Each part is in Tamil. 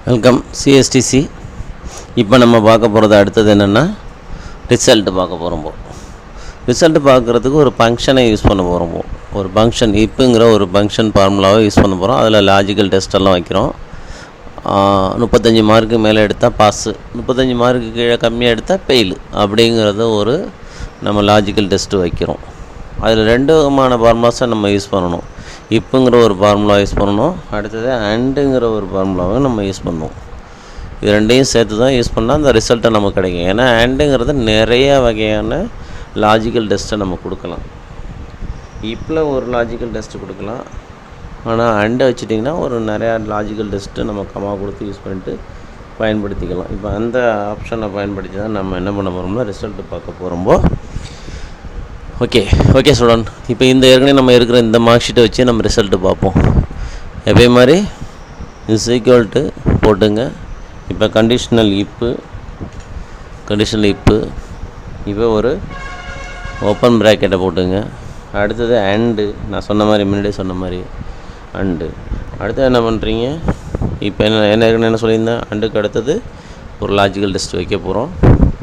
Welcome CSTC. இப்போ நம்ம பார்க்க போகிறது அடுத்தது என்னென்னா ரிசல்ட்டு பார்க்க போகிறோம். ரிசல்ட்டு பார்க்குறதுக்கு ஒரு ஃபங்க்ஷனை யூஸ் பண்ண போகிறோம். ஒரு ஃபங்க்ஷன் இப்போங்கிற ஒரு ஃபங்க்ஷன் ஃபார்முலாவை யூஸ் பண்ண போகிறோம். அதில் லாஜிக்கல் டெஸ்ட்டெல்லாம் வைக்கிறோம். 35 மார்க்கு மேலே எடுத்தால் பாஸு, 35 மார்க்கு கீழே கம்மியாக எடுத்தால் ஃபெயிலு அப்படிங்கிறத ஒரு நம்ம லாஜிக்கல் டெஸ்ட்டு வைக்கிறோம். அதில் 2 விதமான ஃபார்முலாஸை நம்ம யூஸ் பண்ணணும். இப்போங்கிற ஒரு ஃபார்முலா யூஸ் பண்ணணும், அடுத்தது அண்டுங்கிற ஒரு ஃபார்முலாவை நம்ம யூஸ் பண்ணுவோம். இது ரெண்டையும் சேர்த்து தான் யூஸ் பண்ணால் அந்த ரிசல்ட்டை நமக்கு கிடைக்கும். ஏன்னா அண்டுங்கிறது நிறைய வகையான லாஜிக்கல் டெஸ்ட்டை நம்ம கொடுக்கலாம். இப்போ ஒரு லாஜிக்கல் டெஸ்ட்டு கொடுக்கலாம், ஆனால் அண்டை வச்சுட்டிங்கன்னா ஒரு நிறையா லாஜிக்கல் டெஸ்ட்டு நம்ம கமா கொடுத்து யூஸ் பண்ணிட்டு பயன்படுத்திக்கலாம். இப்போ அந்த ஆப்ஷனை பயன்படுத்தி தான் நம்ம என்ன பண்ண போகிறோம்னா ரிசல்ட்டு பார்க்க போகிறோம்போ. ஓகே ஸ்டூடெண்ட், இப்போ இந்த ஏற்கனவே நம்ம இருக்கிற இந்த மார்க் ஷீட்டை வச்சு நம்ம ரிசல்ட்டு பார்ப்போம். எப்போ மாதிரி இஸ் ஈக்குவல் டு போட்டுங்க. இப்போ கண்டிஷனல் இப்பு இப்போ ஒரு ஓப்பன் ப்ராக்கெட்டை போட்டுங்க. அடுத்தது அண்டு, நான் சொன்ன மாதிரி முன்னாடியே சொன்ன மாதிரி அண்டு. அடுத்தது என்ன பண்ணுறீங்க, இப்போ என்ன சொல்லியிருந்தேன், அண்டுக்கு அடுத்தது ஒரு லாஜிக்கல் டெஸ்ட் வைக்க போகிறோம்.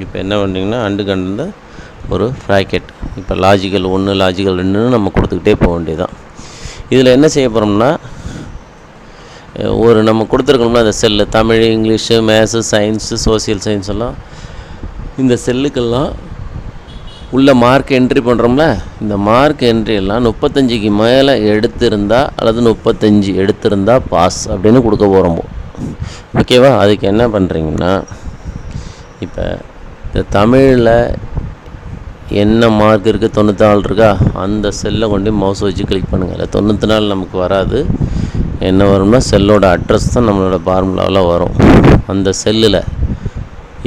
இப்போ என்ன பண்ணுறீங்கன்னா அண்டுக்கு அண்டு ஒரு ப்ராக்கெட். இப்போ லாஜிக்கல் 1 லாஜிக்கல் 2ன்னு நம்ம கொடுத்துக்கிட்டே போக வேண்டியதுதான். இதில் என்ன செய்ய போகிறோம்னா, ஒரு நம்ம கொடுத்துருக்கோம்னா அந்த cell Tamil, English, maths, science, social science எல்லாம் இந்த செல்லுக்கெல்லாம் உள்ள மார்க் என்ட்ரி பண்ணுறோம்ல, இந்த மார்க் என்ட்ரி எல்லாம் 35க்கு மேலே எடுத்திருந்தால் அல்லது 35 எடுத்திருந்தால் பாஸ் அப்படின்னு கொடுக்க போகிறோம். ஓகேவா? அதுக்கு என்ன பண்ணுறீங்கன்னா, இப்போ இந்த தமிழில் என்ன மார்க் இருக்குது, 94 இருக்கா, அந்த செல்லை கொண்டு மவுஸ் வச்சு கிளிக் பண்ணுங்கள். இல்லை 94 நமக்கு வராது, என்ன வரும்னா செல்லோட அட்ரஸ் தான் நம்மளோட ஃபார்முலாவில் வரும். அந்த செல்லில்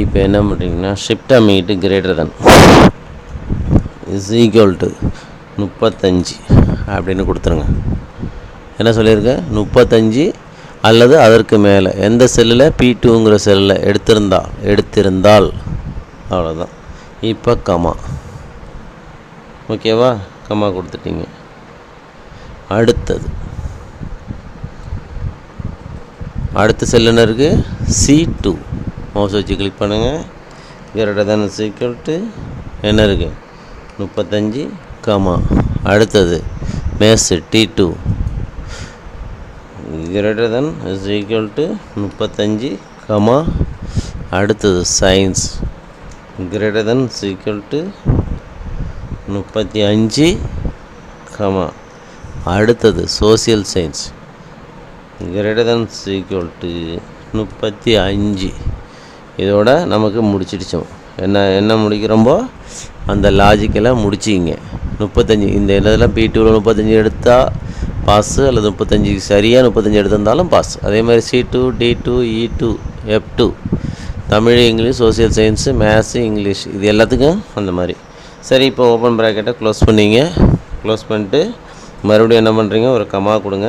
இப்போ என்ன பண்ணுறீங்கன்னா ஷிஃப்ட் அமீட்டு greater than is equal to 35 அப்படின்னு கொடுத்துருங்க. என்ன சொல்லியிருக்கேன், 35 அல்லது அதற்கு மேலே எந்த செல்லில் P2ங்கிற செல்லில் எடுத்திருந்தால் அவ்வளோதான். இப்போ கமா, ஓகேவா? கமா கொடுத்துட்டீங்க. அடுத்த செல் என்ன இருக்குது, C2. மவுஸ் வச்சு கிளிக் பண்ணுங்கள். Greater than is equal to என்ன இருக்குது 35 கமா. அடுத்தது maths T2 greater than is equal to 35 comma. அடுத்தது science greater than is equal to 35 comma. அடுத்தது social science greater than is equal to 35. இதோட நமக்கு முடிச்சிடுச்சோம். என்ன முடிக்கிறோம்போ அந்த லாஜிக்கெல்லாம் முடிச்சிங்க. 35 இந்த இதெல்லாம் P2வில் 35 எடுத்தால் பாஸு, அல்லது 35 சரியாக 35 எடுத்திருந்தாலும் பாஸ். அதே மாதிரி C2, D2, E2, F2 Tamil, English, social science, maths, English, இது எல்லாத்துக்கும் அந்த மாதிரி. சரி, இப்போ ஓப்பன் ப்ராக்கெட்டை க்ளோஸ் பண்ணிங்க. க்ளோஸ் பண்ணிட்டு மறுபடியும் என்ன பண்ணுறீங்க, ஒரு கமா கொடுங்க.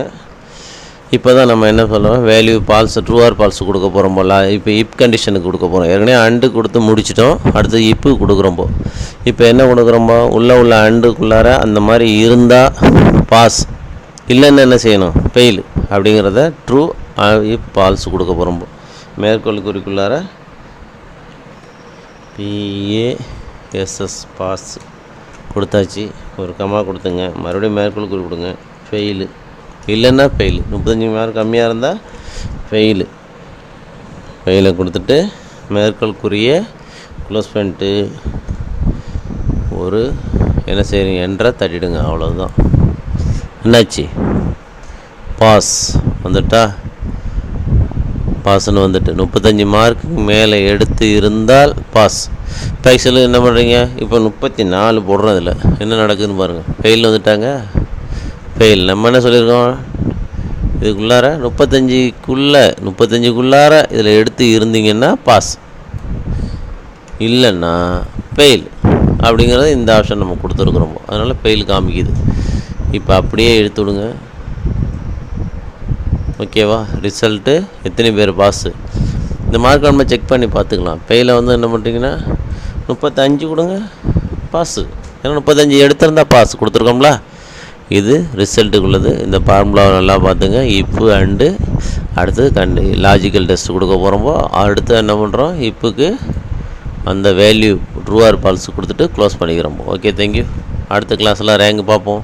இப்போ தான் நம்ம என்ன சொல்லுவோம், value false true or false கொடுக்க போகிறோம் போல். இப்போ இப் கண்டிஷனுக்கு கொடுக்க போகிறோம். ஏற்கனவே அண்டு கொடுத்து முடிச்சிட்டோம், அடுத்து இப்பு கொடுக்குறோம்போ. இப்போ என்ன கொடுக்குறோம்போ, உள்ள அண்டுக்குள்ளார அந்த மாதிரி இருந்தால் பாஸ், இல்லைன்னு என்ன செய்யணும், ஃபெயில் அப்படிங்கிறத ட்ரூ இப் பால்ஸ் கொடுக்க போகிறோம்போ. மேற்கோள் குறிக்குள்ளார PASS பாஸ் கொடுத்தாச்சு. ஒரு கமா கொடுத்துங்க. மறுபடியும் மேற்கோள் குறி கொடுங்க. ஃபெயிலு இல்லைன்னா ஃபெயிலு, 35 மார்க் கம்மியாக இருந்தால் ஃபெயிலை கொடுத்துட்டு மேற்கோள் குறியை க்ளோஸ் பண்ணிட்டு ஒரு என்ன செய்கிறீங்க, என்ட்ரை தட்டிடுங்க. அவ்வளோதான். என்னாச்சு, பாஸ் வந்துட்டா. பாஸ்ன்னு வந்துட்டு 35 மார்க்குக்கு மேலே எடுத்து இருந்தால் பாஸ். பைசல் என்ன பண்ணுறீங்க, இப்போ 34 போடுறோம். இதில் என்ன நடக்குதுன்னு பாருங்கள், ஃபெயில் வந்துட்டாங்க. ஃபெயில் நம்ம என்ன சொல்லியிருக்கோம், இதுக்குள்ளார 35க்குள்ளார இதில் எடுத்து இருந்தீங்கன்னா பாஸ், இல்லைன்னா ஃபெயில் அப்படிங்கிறத இந்த ஆப்ஷன் நம்ம கொடுத்துருக்குறோம். அதனால் ஃபெயில் காமிக்குது. இப்போ அப்படியே எடுத்து விடுங்க. ஓகேவா? ரிசல்ட்டு எத்தனை பேர் பாஸு, இந்த மார்க்கை நம்ம செக் பண்ணி பார்த்துக்கலாம். ஃபெயிலை வந்து என்ன பண்ணுறீங்கன்னா 35 கொடுங்க, பாஸு. ஏன்னா 35 எடுத்திருந்தால் பாஸ் கொடுத்துருக்கோம்ல. இது ரிசல்ட்டுக்குள்ளது. இந்த ஃபார்முலாவை நல்லா பார்த்துங்க. இப்பு அண்டு அடுத்து லாஜிக்கல் டெஸ்ட் கொடுக்க போகிறோம்போ அடுத்து என்ன பண்ணுறோம், இப்புக்கு அந்த வேல்யூ ட்ரூ ஆர் ஃபால்ஸ் கொடுத்துட்டு க்ளோஸ் பண்ணிக்கிறோம். Okay, thank you. அடுத்த கிளாஸில் ரேங்க் பார்ப்போம்.